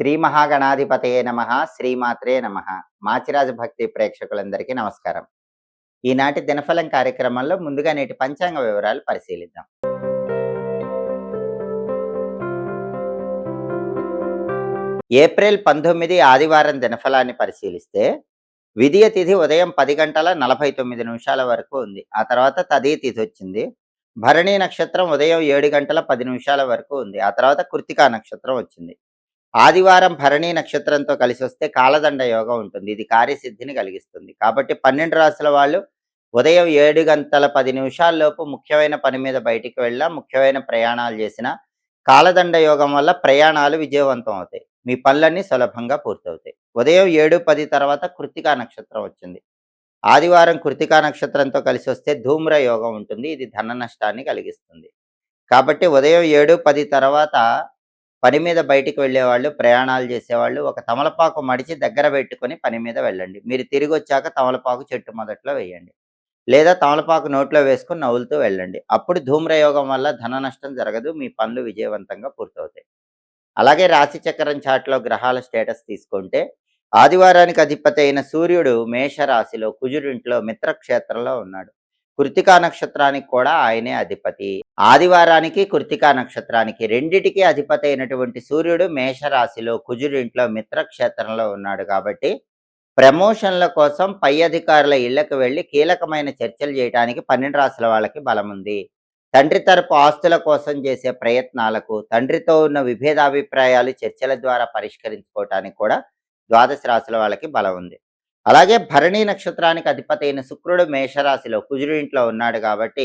శ్రీ మహాగణాధిపతయే నమః. శ్రీమాత్రే నమః. మాచిరాజ భక్తి ప్రేక్షకులందరికీ నమస్కారం. ఈనాటి దినఫలం కార్యక్రమంలో ముందుగా నేటి పంచాంగ వివరాలు పరిశీలిద్దాం. ఏప్రిల్ 19 ఆదివారం దినఫలాన్ని పరిశీలిస్తే విదియ తిథి ఉదయం 10 గంటల 49 నిమిషాల వరకు ఉంది. ఆ తర్వాత తదియ తిథి వచ్చింది. భరణి నక్షత్రం ఉదయం 7 గంటల 10 నిమిషాల వరకు ఉంది. ఆ తర్వాత కృత్తికా నక్షత్రం వచ్చింది. ఆదివారం భరణి నక్షత్రంతో కలిసి వస్తే కాలదండ యోగం ఉంటుంది. ఇది కార్యసిద్ధిని కలిగిస్తుంది. కాబట్టి 12 రాశుల వాళ్ళు ఉదయం 7 గంటల 10 నిమిషాల్లోపు ముఖ్యమైన పని మీద బయటికి వెళ్ళినా, ముఖ్యమైన ప్రయాణాలు చేసినా కాలదండ యోగం వల్ల ప్రయాణాలు విజయవంతం అవుతాయి. మీ పనులన్నీ సులభంగా పూర్తవుతాయి. ఉదయం 7:10 తర్వాత కృత్తికా నక్షత్రం వచ్చింది. ఆదివారం కృత్తికా నక్షత్రంతో కలిసి వస్తే ధూమ్ర యోగం ఉంటుంది. ఇది ధన నష్టాన్ని కలిగిస్తుంది. కాబట్టి ఉదయం 7:10 తర్వాత పని మీద బయటికి వెళ్ళేవాళ్ళు, ప్రయాణాలు చేసేవాళ్ళు ఒక తమలపాకు మడిచి దగ్గర పెట్టుకొని పని మీద వెళ్ళండి. మీరు తిరిగి వచ్చాక తమలపాకు చెట్టు మొదట్లో వేయండి. లేదా తమలపాకు నోట్లో వేసుకొని నవ్వులుతూ వెళ్ళండి. అప్పుడు ధూమ్రయోగం వల్ల ధన నష్టం జరగదు. మీ పనులు విజయవంతంగా పూర్తవుతాయి. అలాగే రాశి చక్రం చార్ట్లో గ్రహాల స్టేటస్ తీసుకుంటే ఆదివారానికి అధిపతి అయిన సూర్యుడు మేషరాశిలో కుజుడింట్లో మిత్రక్షేత్రంలో ఉన్నాడు. కృత్తికా నక్షత్రానికి కూడా ఆయనే అధిపతి. ఆదివారానికి కృత్తికా నక్షత్రానికి రెండిటికి అధిపతి అయినటువంటి సూర్యుడు మేషరాశిలో కుజుడింట్లో మిత్రక్షేత్రంలో ఉన్నాడు. కాబట్టి ప్రమోషన్ల కోసం పై అధికారుల ఇళ్లకు వెళ్లి కీలకమైన చర్చలు చేయడానికి 12 రాశుల వాళ్ళకి బలం ఉంది. తండ్రి తరపు ఆస్తుల కోసం చేసే ప్రయత్నాలకు, తండ్రితో ఉన్న విభేదాభిప్రాయాలు చర్చల ద్వారా పరిష్కరించుకోవటానికి కూడా ద్వాదశ రాశుల వాళ్ళకి బలం ఉంది. అలాగే భరణి నక్షత్రానికి అధిపతి అయిన శుక్రుడు మేషరాశిలో కుజుడింట్లో ఉన్నాడు. కాబట్టి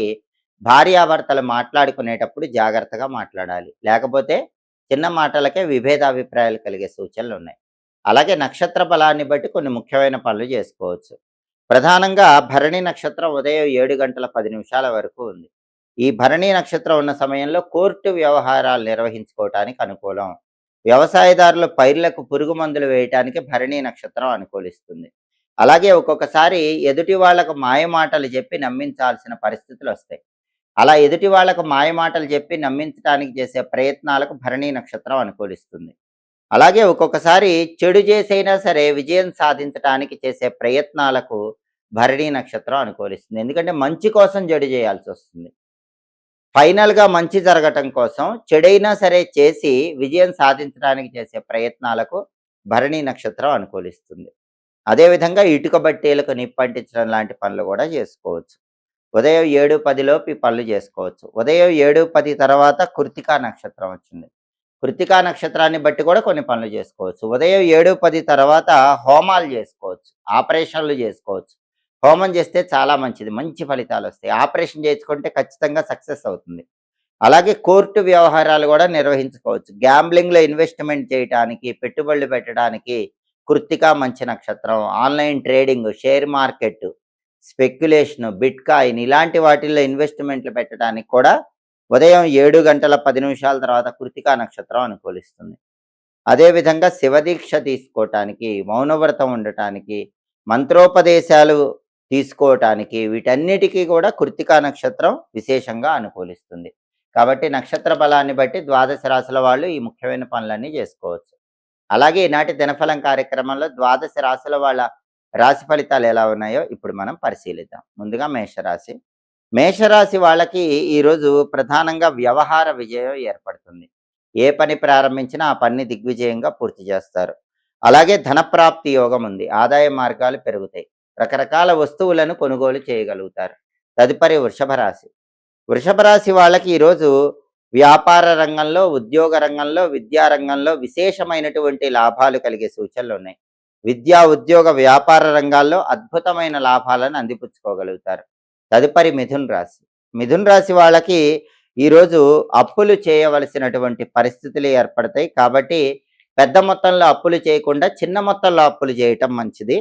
భార్యాభర్తలు మాట్లాడుకునేటప్పుడు జాగ్రత్తగా మాట్లాడాలి. లేకపోతే చిన్న మాటలకే విభేదాభిప్రాయాలు కలిగే సూచనలు ఉన్నాయి. అలాగే నక్షత్ర బలాన్ని బట్టి కొన్ని ముఖ్యమైన పనులు చేసుకోవచ్చు. ప్రధానంగా భరణి నక్షత్రం ఉదయం 7 గంటల 10 నిమిషాల వరకు ఉంది. ఈ భరణి నక్షత్రం ఉన్న సమయంలో కోర్టు వ్యవహారాలు నిర్వహించుకోవటానికి అనుకూలం. వ్యవసాయదారులు పైర్లకు పురుగు మందులు వేయటానికి భరణి నక్షత్రం అనుకూలిస్తుంది. అలాగే ఒక్కొక్కసారి ఎదుటి వాళ్లకు మాయమాటలు చెప్పి నమ్మించాల్సిన పరిస్థితులు వస్తాయి. అలా ఎదుటి వాళ్లకు మాయమాటలు చెప్పి నమ్మించడానికి చేసే ప్రయత్నాలకు భరణి నక్షత్రం అనుకూలిస్తుంది. అలాగే ఒక్కొక్కసారి చెడు చేసైనా సరే విజయం సాధించడానికి చేసే ప్రయత్నాలకు భరణి నక్షత్రం అనుకూలిస్తుంది. ఎందుకంటే మంచి కోసం చెడు చేయాల్సి వస్తుంది. ఫైనల్గా మంచి జరగటం కోసం చెడైనా సరే చేసి విజయం సాధించడానికి చేసే ప్రయత్నాలకు భరణి నక్షత్రం అనుకూలిస్తుంది. అదేవిధంగా ఇటుక బట్టీలకు నిప్పంటించడం లాంటి పనులు కూడా చేసుకోవచ్చు. ఉదయం 7:10 లోపు ఈ పనులు చేసుకోవచ్చు. ఉదయం 7:10 తర్వాత కృత్తికా నక్షత్రం వచ్చింది. కృత్తికా నక్షత్రాన్ని బట్టి కూడా కొన్ని పనులు చేసుకోవచ్చు. ఉదయం 7:10 తర్వాత హోమాలు చేసుకోవచ్చు, ఆపరేషన్లు చేసుకోవచ్చు. హోమం చేస్తే చాలా మంచిది, మంచి ఫలితాలు వస్తాయి. ఆపరేషన్ చేసుకుంటే ఖచ్చితంగా సక్సెస్ అవుతుంది. అలాగే కోర్టు వ్యవహారాలు కూడా నిర్వహించుకోవచ్చు. గ్యాంబ్లింగ్లో ఇన్వెస్ట్మెంట్ చేయడానికి, పెట్టుబడులు పెట్టడానికి కృత్తికా మంచి నక్షత్రం. Online trading, share market, speculation, bit coin ఇలాంటి వాటిల్లో ఇన్వెస్ట్మెంట్లు పెట్టడానికి కూడా ఉదయం 7 గంటల 10 నిమిషాల తర్వాత కృత్తికా నక్షత్రం అనుకూలిస్తుంది. అదేవిధంగా శివదీక్ష తీసుకోవటానికి, మౌనవ్రతం ఉండటానికి, మంత్రోపదేశాలు తీసుకోవటానికి వీటన్నిటికీ కూడా కృత్తికా నక్షత్రం విశేషంగా అనుకూలిస్తుంది. కాబట్టి నక్షత్ర బలాన్ని బట్టి ద్వాదశ రాశుల వాళ్ళు ఈ ముఖ్యమైన పనులన్నీ చేసుకోవచ్చు. అలాగే ఈనాటి దినఫలం కార్యక్రమంలో ద్వాదశ రాశుల వాళ్ళ రాశి ఫలితాలు ఎలా ఉన్నాయో ఇప్పుడు మనం పరిశీలిద్దాం. ముందుగా మేషరాశి. మేషరాశి వాళ్ళకి ఈరోజు ప్రధానంగా వ్యవహార విజయం ఏర్పడుతుంది. ఏ పని ప్రారంభించినా ఆ పనిని దిగ్విజయంగా పూర్తి చేస్తారు. అలాగే ధనప్రాప్తి యోగం ఉంది. ఆదాయ మార్గాలు పెరుగుతాయి. రకరకాల వస్తువులను కొనుగోలు చేయగలుగుతారు. తదుపరి వృషభ రాశి. వృషభ రాశి వాళ్ళకి ఈరోజు వ్యాపార రంగంలో, ఉద్యోగ రంగంలో, విద్యా రంగంలో విశేషమైనటువంటి లాభాలు కలిగే సూచనలు ఉన్నాయి. విద్యా, ఉద్యోగ, వ్యాపార రంగాల్లో అద్భుతమైన లాభాలను అందిపుచ్చుకోగలుగుతారు. తదుపరి మిథున్ రాశి. మిథున్ రాశి వాళ్ళకి ఈరోజు అప్పులు చేయవలసినటువంటి పరిస్థితులు ఏర్పడతాయి. కాబట్టి పెద్ద మొత్తంలో అప్పులు చేయకుండా చిన్న మొత్తంలో అప్పులు చేయటం మంచిది.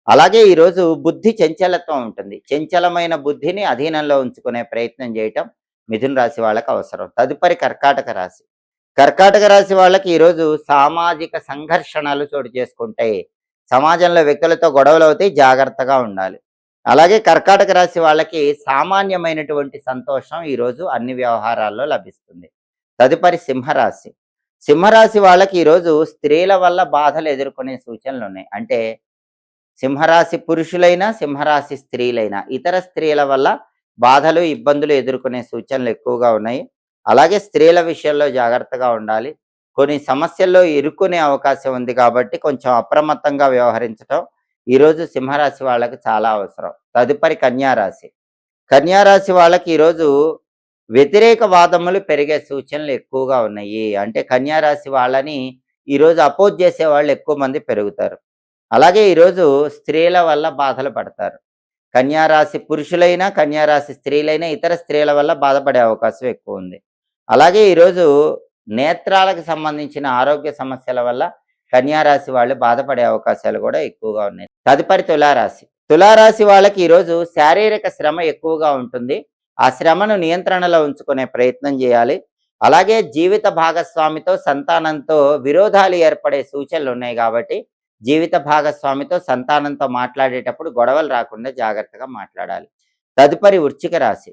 అలాగే ఈరోజు బుద్ధి చంచలత్వం ఉంటుంది. చంచలమైన బుద్ధిని అధీనంలో ఉంచుకునే ప్రయత్నం చేయటం మిథున్ రాశి వాళ్ళకి అవసరం. తదుపరి కర్కాటక రాశి. కర్కాటక రాశి వాళ్ళకి ఈరోజు సామాజిక సంఘర్షణలు చోటు చేసుకుంటాయి. సమాజంలో వ్యక్తులతో గొడవలు అవుతాయి, జాగ్రత్తగా ఉండాలి. అలాగే కర్కాటక రాశి వాళ్ళకి సామాన్యమైనటువంటి సంతోషం ఈరోజు అన్ని వ్యవహారాల్లో లభిస్తుంది. తదుపరి సింహరాశి. సింహరాశి వాళ్ళకి ఈరోజు స్త్రీల వల్ల బాధలు ఎదుర్కొనే సూచనలున్నాయి. అంటే సింహరాశి పురుషులైనా, సింహరాశి స్త్రీలైనా, ఇతర స్త్రీల వల్ల బాధలు, ఇబ్బందులు ఎదుర్కొనే సూచనలు ఎక్కువగా ఉన్నాయి. అలాగే స్త్రీల విషయంలో జాగ్రత్తగా ఉండాలి. కొన్ని సమస్యల్లో ఇరుక్కునే అవకాశం ఉంది కాబట్టి కొంచెం అప్రమత్తంగా వ్యవహరించటం ఈరోజు సింహరాశి వాళ్ళకి చాలా అవసరం. తదుపరి కన్యా రాశి. కన్యా రాశి వాళ్ళకి ఈరోజు వ్యతిరేక వాదములు పెరిగే సూచనలు ఎక్కువగా ఉన్నాయి. అంటే కన్యా రాశి వాళ్ళని ఈరోజు అపోజ్ చేసేవాళ్ళు ఎక్కువ మంది పెరుగుతారు. అలాగే ఈరోజు స్త్రీల వల్ల బాధలు పడతారు. కన్యా రాశి పురుషులైనా, కన్యా రాశి స్త్రీలైనా ఇతర స్త్రీల వల్ల బాధపడే అవకాశం ఎక్కువుంది. అలాగే ఈరోజు నేత్రాలకు సంబంధించిన ఆరోగ్య సమస్యల వల్ల కన్యా రాశి వాళ్ళు బాధపడే అవకాశాలు కూడా ఎక్కువగా ఉన్నాయి. తదుపరి తులారాశి. తులారాశి వాళ్ళకి ఈరోజు శారీరక శ్రమ ఎక్కువగా ఉంటుంది. ఆ శ్రమను నియంత్రణలో ఉంచుకునే ప్రయత్నం చేయాలి. అలాగే జీవిత భాగస్వామితో, సంతానంతో విరోధాలు ఏర్పడే సూచనలు ఉన్నాయి కాబట్టి జీవిత భాగస్వామితో, సంతానంతో మాట్లాడేటప్పుడు గొడవలు రాకుండా జాగ్రత్తగా మాట్లాడాలి. తదుపరి వృశ్చిక రాశి.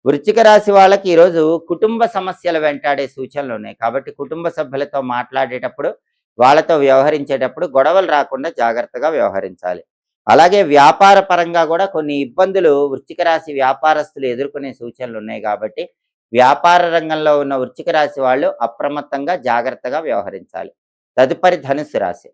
వృశ్చిక రాశి వాళ్ళకి ఈరోజు కుటుంబ సమస్యలు వెంటాడే సూచనలు ఉన్నాయి. కాబట్టి కుటుంబ సభ్యులతో మాట్లాడేటప్పుడు, వాళ్ళతో వ్యవహరించేటప్పుడు గొడవలు రాకుండా జాగ్రత్తగా వ్యవహరించాలి. అలాగే వ్యాపార పరంగా కూడా కొన్ని ఇబ్బందులు వృశ్చిక రాశి వ్యాపారస్తులు ఎదుర్కొనే సూచనలు ఉన్నాయి కాబట్టి వ్యాపార రంగంలో ఉన్న వృశ్చిక రాశి వాళ్ళు అప్రమత్తంగా జాగ్రత్తగా వ్యవహరించాలి. తదుపరి ధనుస్సు రాశి.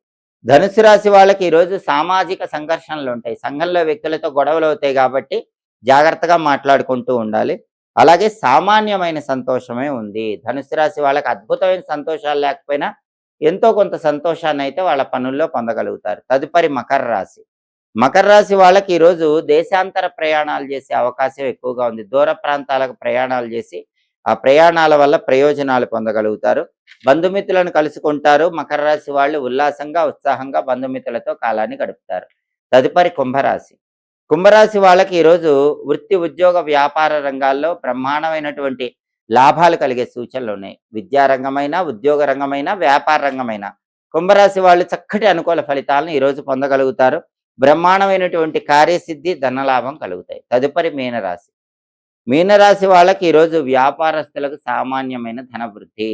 ధనుస్సు రాశి వాళ్ళకి ఈరోజు సామాజిక సంఘర్షణలు ఉంటాయి. సంఘంలో వ్యక్తులతో గొడవలు అవుతాయి కాబట్టి జాగ్రత్తగా మాట్లాడుకుంటూ ఉండాలి. అలాగే సామాన్యమైన సంతోషమే ఉంది. ధనుస్సు రాశి వాళ్ళకి అద్భుతమైన సంతోషాలు లేకపోయినా ఎంతో కొంత సంతోషాన్ని అయితే వాళ్ళ పనుల్లో పొందగలుగుతారు. తదుపరి మకర రాశి. మకర రాశి వాళ్ళకి ఈరోజు దేశాంతర ప్రయాణాలు చేసే అవకాశం ఎక్కువగా ఉంది. దూర ప్రాంతాలకు ప్రయాణాలు చేసి ఆ ప్రయాణాల వల్ల ప్రయోజనాలు పొందగలుగుతారు. బంధుమిత్రులను కలుసుకుంటారు. మకర రాశి వాళ్ళు ఉల్లాసంగా, ఉత్సాహంగా బంధుమిత్రులతో కాలాన్ని గడుపుతారు. తదుపరి కుంభరాశి. కుంభరాశి వాళ్ళకి ఈరోజు వృత్తి, ఉద్యోగ, వ్యాపార రంగాల్లో బ్రహ్మాండమైనటువంటి లాభాలు కలిగే సూచనలు ఉన్నాయి. విద్యా రంగమైన, ఉద్యోగ రంగమైన, వ్యాపార రంగమైన కుంభరాశి వాళ్ళు చక్కటి అనుకూల ఫలితాలను ఈరోజు పొందగలుగుతారు. బ్రహ్మాండమైనటువంటి కార్యసిద్ధి, ధనలాభం కలుగుతాయి. తదుపరి మీనరాశి. మీనరాశి వాళ్ళకి ఈరోజు వ్యాపారస్తులకు సామాన్యమైన ధనవృద్ధి.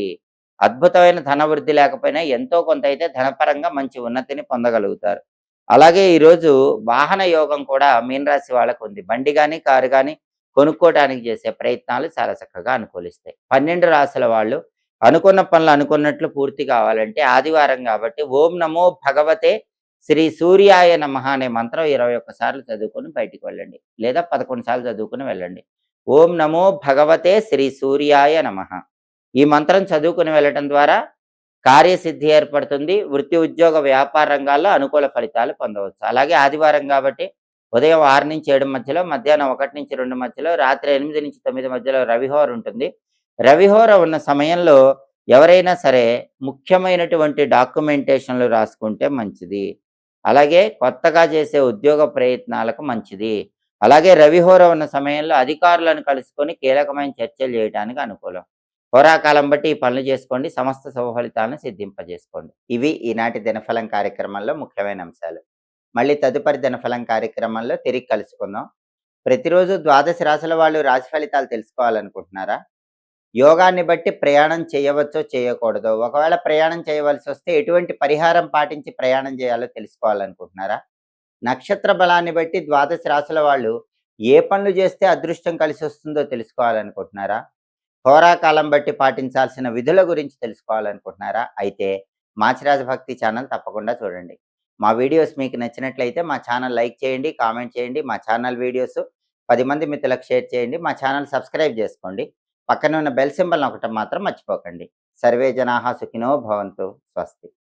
అద్భుతమైన ధనవృద్ధి లేకపోయినా ఎంతో కొంత అయితే ధనపరంగా మంచి ఉన్నతిని పొందగలుగుతారు. అలాగే ఈరోజు వాహన యోగం కూడా మీనరాశి వాళ్ళకు ఉంది. బండి కానీ, కారు కానీ కొనుక్కోవడానికి చేసే ప్రయత్నాలు చాలా చక్కగా అనుకూలిస్తాయి. 12 రాశుల వాళ్ళు అనుకున్న పనులు అనుకున్నట్లు పూర్తి కావాలంటే ఆదివారం కాబట్టి ఓం నమో భగవతే శ్రీ సూర్యాయ నమః అనే మంత్రం 21 సార్లు చదువుకొని బయటికి వెళ్ళండి. లేదా 11 సార్లు చదువుకొని వెళ్ళండి. ఓం నమో భగవతే శ్రీ సూర్యాయ నమః. ఈ మంత్రం చదువుకుని వెళ్ళటం ద్వారా కార్యసిద్ధి ఏర్పడుతుంది. వృత్తి, ఉద్యోగ, వ్యాపార రంగాల్లో అనుకూల ఫలితాలు పొందవచ్చు. అలాగే ఆదివారం కాబట్టి ఉదయం 6-7 మధ్యలో, మధ్యాహ్నం 1-2 మధ్యలో, రాత్రి 8-9 మధ్యలో రవిహోర ఉంటుంది. రవిహోర ఉన్న సమయంలో ఎవరైనా సరే ముఖ్యమైనటువంటి డాక్యుమెంటేషన్లు రాసుకుంటే మంచిది. అలాగే కొత్తగా చేసే ఉద్యోగ ప్రయత్నాలకు మంచిది. అలాగే రవిహోర ఉన్న సమయంలో అధికారులను కలుసుకొని కీలకమైన చర్చలు చేయడానికి అనుకూలం. హోరాకాలం బట్టి ఈ పనులు చేసుకోండి. సమస్త శుభ ఫలితాలను సిద్ధింపజేసుకోండి. ఇవి ఈనాటి దినఫలం కార్యక్రమంలో ముఖ్యమైన అంశాలు. మళ్ళీ తదుపరి దినఫలం కార్యక్రమంలో తిరిగి కలుసుకుందాం. ప్రతిరోజు ద్వాదశ రాశుల వాళ్ళు రాశి ఫలితాలు తెలుసుకోవాలనుకుంటున్నారా? యోగాన్ని బట్టి ప్రయాణం చేయవచ్చో చేయకూడదో, ఒకవేళ ప్రయాణం చేయవలసి వస్తే ఎటువంటి పరిహారం పాటించి ప్రయాణం చేయాలో తెలుసుకోవాలనుకుంటున్నారా? నక్షత్ర బలాన్ని బట్టి ద్వాదశ రాశుల వాళ్ళు ఏ పనులు చేస్తే అదృష్టం కలిసి వస్తుందో తెలుసుకోవాలనుకుంటున్నారా? హోరాకాలం బట్టి పాటించాల్సిన విధుల గురించి తెలుసుకోవాలనుకుంటున్నారా? అయితే మాచిరాజ భక్తి ఛానల్ తప్పకుండా చూడండి. మా వీడియోస్ మీకు నచ్చినట్లయితే మా ఛానల్ లైక్ చేయండి, కామెంట్ చేయండి. మా ఛానల్ వీడియోస్ 10 మంది మిత్రులకు షేర్ చేయండి. మా ఛానల్ సబ్స్క్రైబ్ చేసుకోండి. పక్కన ఉన్న బెల్ సింబల్ నొక్కటం మాత్రం మర్చిపోకండి. సర్వే జనాః సుఖినో భవంతు. స్వస్తి.